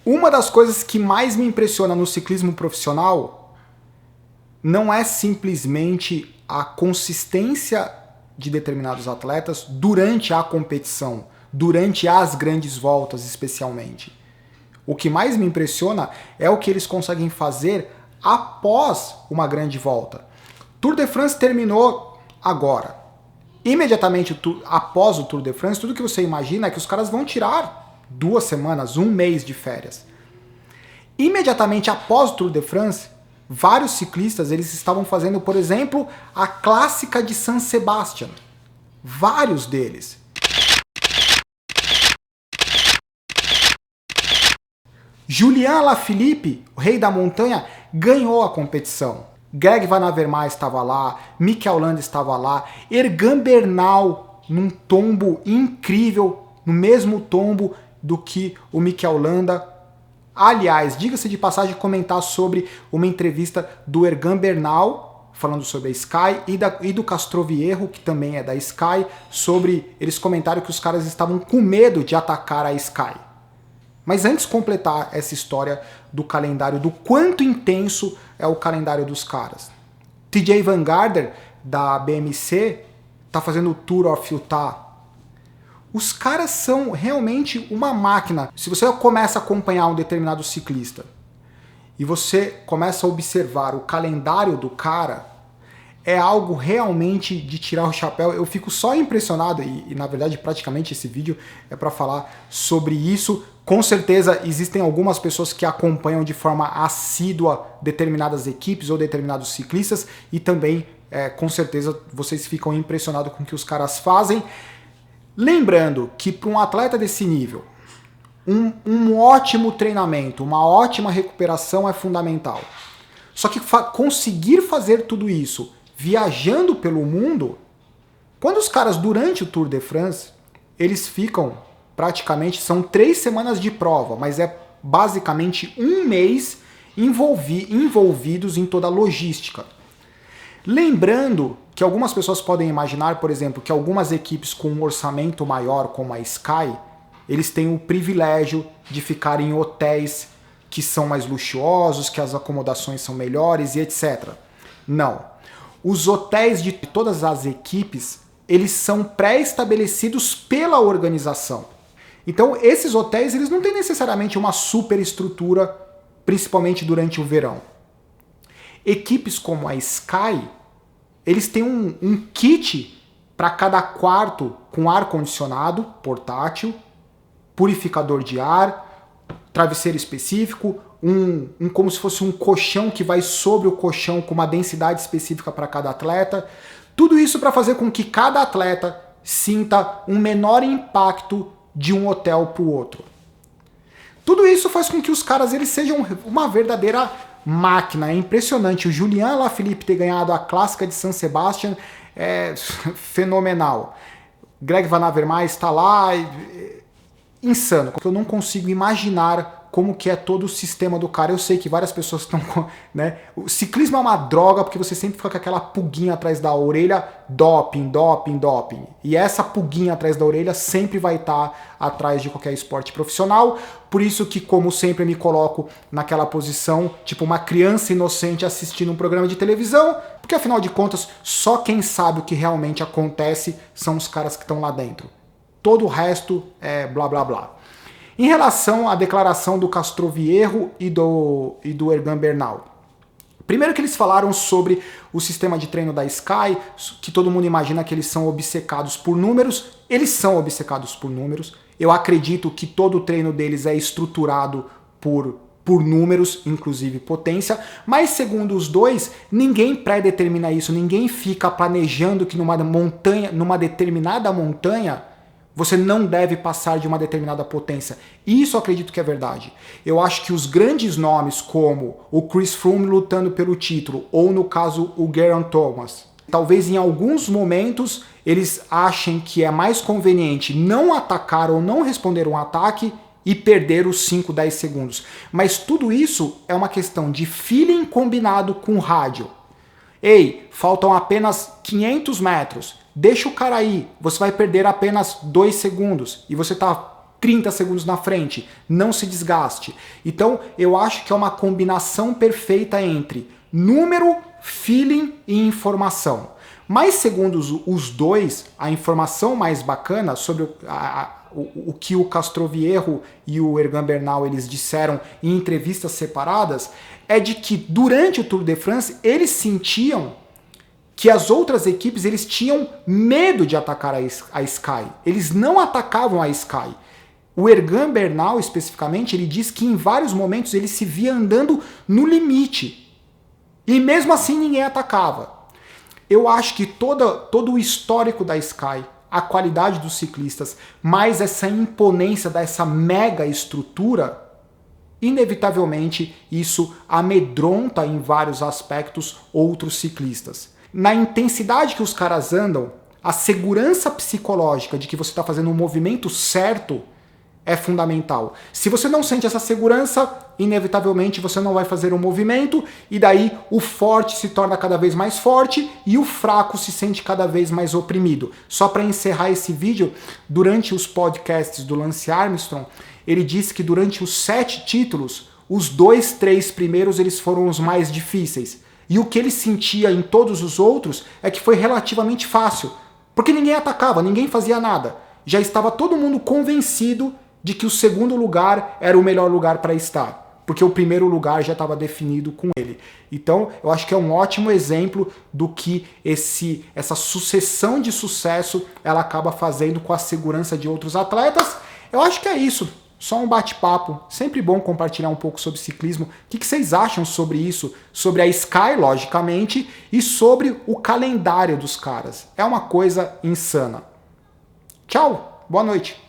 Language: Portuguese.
Uma das coisas que mais me impressiona no ciclismo profissional não é simplesmente a consistência de determinados atletas durante a competição, durante as grandes voltas especialmente. O que mais me impressiona é o que eles conseguem fazer após uma grande volta. Tour de France terminou agora. Imediatamente após o Tour de France, tudo que você imagina é que os caras vão tirar 2 semanas, 1 mês de férias. Imediatamente após o Tour de France, vários ciclistas eles estavam fazendo, por exemplo, a clássica de San Sebastián. Vários deles. Julian Alaphilippe, o rei da montanha, ganhou a competição. Greg Van Avermaet estava lá, Mikel Landa estava lá, Egan Bernal num tombo incrível, no mesmo tombo do que o Mikel Landa. Aliás, diga-se de passagem comentar sobre uma entrevista do Egan Bernal, falando sobre a Sky, e do Castroviejo, que também é da Sky, sobre eles comentaram que os caras estavam com medo de atacar a Sky. Mas antes de completar essa história do calendário, do quanto intenso é o calendário dos caras. TJ Van Gardner, da BMC, tá fazendo o Tour of Utah. Os caras são realmente uma máquina. Se você começa a acompanhar um determinado ciclista e você começa a observar o calendário do cara, é algo realmente de tirar o chapéu. Eu fico só impressionado e na verdade praticamente esse vídeo é para falar sobre isso. Com certeza existem algumas pessoas que acompanham de forma assídua determinadas equipes ou determinados ciclistas e também com certeza vocês ficam impressionados com o que os caras fazem. Lembrando que para um atleta desse nível, um ótimo treinamento, uma ótima recuperação é fundamental. Só que conseguir fazer tudo isso viajando pelo mundo, quando os caras durante o Tour de France, eles ficam praticamente, são 3 semanas de prova, mas é basicamente 1 mês envolvidos em toda a logística. Lembrando que algumas pessoas podem imaginar, por exemplo, que algumas equipes com um orçamento maior, como a Sky, eles têm o privilégio de ficar em hotéis que são mais luxuosos, que as acomodações são melhores e etc. Não. Os hotéis de todas as equipes, eles são pré-estabelecidos pela organização. Então, esses hotéis, eles não têm necessariamente uma super estrutura, principalmente durante o verão. Equipes como a Sky, eles têm um kit para cada quarto com ar-condicionado portátil, purificador de ar, travesseiro específico, como se fosse um colchão que vai sobre o colchão com uma densidade específica para cada atleta. Tudo isso para fazer com que cada atleta sinta um menor impacto de um hotel para o outro. Tudo isso faz com que os caras eles sejam uma verdadeira máquina. É impressionante. O Julian Alaphilippe ter ganhado a clássica de San Sebastián é fenomenal. Greg Van Avermaet está lá, insano. Eu não consigo imaginar como que é todo o sistema do cara. Eu sei que várias pessoas estão... né? O ciclismo é uma droga porque você sempre fica com aquela pulguinha atrás da orelha, doping, doping, doping. E essa pulguinha atrás da orelha sempre vai estar atrás de qualquer esporte profissional. Por isso que, como sempre, me coloco naquela posição, tipo uma criança inocente assistindo um programa de televisão, porque afinal de contas, só quem sabe o que realmente acontece são os caras que estão lá dentro. Todo o resto é blá blá blá. Em relação à declaração do Castroviejo e do Egan Bernal. Primeiro que eles falaram sobre o sistema de treino da Sky, que todo mundo imagina que eles são obcecados por números. Eles são obcecados por números. Eu acredito que todo o treino deles é estruturado por números, inclusive potência. Mas segundo os dois, ninguém pré-determina isso. Ninguém fica planejando que numa determinada montanha, você não deve passar de uma determinada potência. Isso eu acredito que é verdade. Eu acho que os grandes nomes como o Chris Froome lutando pelo título, ou no caso o Geraint Thomas, talvez em alguns momentos eles achem que é mais conveniente não atacar ou não responder um ataque e perder os 5, 10 segundos. Mas tudo isso é uma questão de feeling combinado com rádio. Ei, faltam apenas 500 metros. Deixa o cara aí, você vai perder apenas 2 segundos e você tá 30 segundos na frente, não se desgaste. Então, eu acho que é uma combinação perfeita entre número, feeling e informação. Mas segundo os dois, a informação mais bacana sobre o que o Castroviejo e o Egan Bernal eles disseram em entrevistas separadas é de que durante o Tour de France eles sentiam que as outras equipes eles tinham medo de atacar a Sky. Eles não atacavam a Sky. O Egan Bernal, especificamente, ele diz que em vários momentos ele se via andando no limite. E mesmo assim ninguém atacava. Eu acho que todo o histórico da Sky, a qualidade dos ciclistas, mais essa imponência dessa mega estrutura, inevitavelmente isso amedronta em vários aspectos outros ciclistas. Na intensidade que os caras andam, a segurança psicológica de que você está fazendo o movimento certo é fundamental. Se você não sente essa segurança, inevitavelmente você não vai fazer um movimento e daí o forte se torna cada vez mais forte e o fraco se sente cada vez mais oprimido. Só para encerrar esse vídeo, durante os podcasts do Lance Armstrong, ele disse que durante os 7 títulos, os 2, 3 primeiros eles foram os mais difíceis. E o que ele sentia em todos os outros é que foi relativamente fácil, porque ninguém atacava, ninguém fazia nada. Já estava todo mundo convencido de que o segundo lugar era o melhor lugar para estar, porque o primeiro lugar já estava definido com ele. Então, eu acho que é um ótimo exemplo do que essa sucessão de sucesso ela acaba fazendo com a segurança de outros atletas. Eu acho que é isso. Só um bate-papo. Sempre bom compartilhar um pouco sobre ciclismo. O que vocês acham sobre isso? Sobre a Sky, logicamente, e sobre o calendário dos caras. É uma coisa insana. Tchau, boa noite.